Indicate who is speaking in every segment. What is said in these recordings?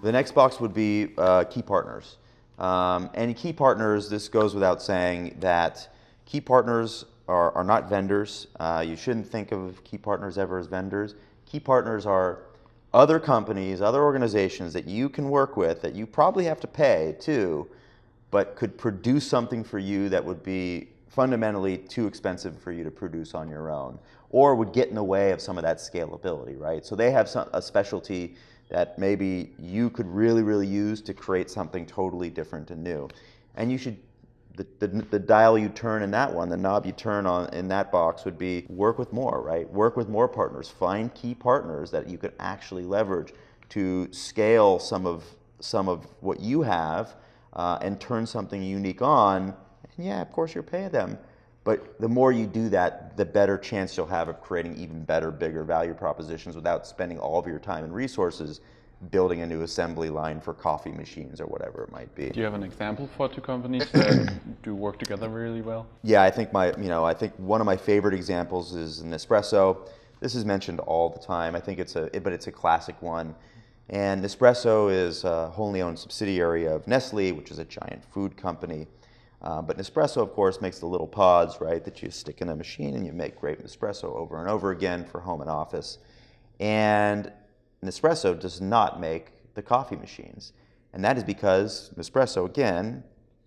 Speaker 1: The next box would be key partners. And key partners, this goes without saying that key partners are not vendors. You shouldn't think of key partners ever as vendors. Key partners are other companies, other organizations that you can work with that you probably have to pay to, but could produce something for you that would be fundamentally too expensive for you to produce on your own, or would get in the way of some of that scalability, right? So they have a specialty that maybe you could really, really use to create something totally different and new. And you should, the dial you turn in that one, the knob you turn on in that box would be work with more, right? Work with more partners. Find key partners that you could actually leverage to scale some of what you have and turn something unique on. And yeah, of course you're paying them. But the more you do that, the better chance you'll have of creating even better, bigger value propositions without spending all of your time and resources building a new assembly line for coffee machines or whatever it might be.
Speaker 2: Do you have an example for two companies that do work together really well?
Speaker 1: Yeah, I think I think one of my favorite examples is Nespresso. This is mentioned all the time. I think it's a classic one. And Nespresso is a wholly owned subsidiary of Nestle, which is a giant food company. But Nespresso, of course, makes the little pods, right, that you stick in a machine and you make great Nespresso over and over again for home and office. And Nespresso does not make the coffee machines. And that is because Nespresso, again,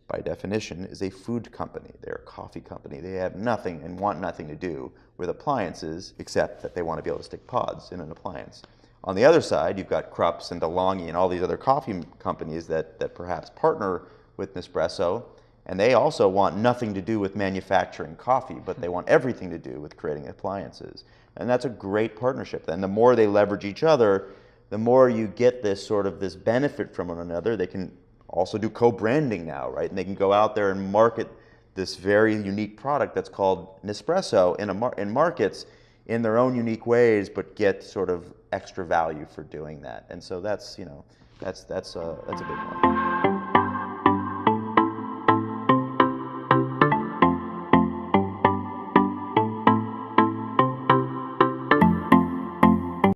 Speaker 1: by definition, is a food company. They're a coffee company. They have nothing and want nothing to do with appliances except that they want to be able to stick pods in an appliance. On the other side, you've got Krups and DeLonghi and all these other coffee companies that perhaps partner with Nespresso. And they also want nothing to do with manufacturing coffee, but they want everything to do with creating appliances. And that's a great partnership. And the more they leverage each other, the more you get this benefit from one another. They can also do co-branding now, right? And they can go out there and market this very unique product that's called Nespresso in markets in their own unique ways, but get sort of extra value for doing that. And so that's a big one.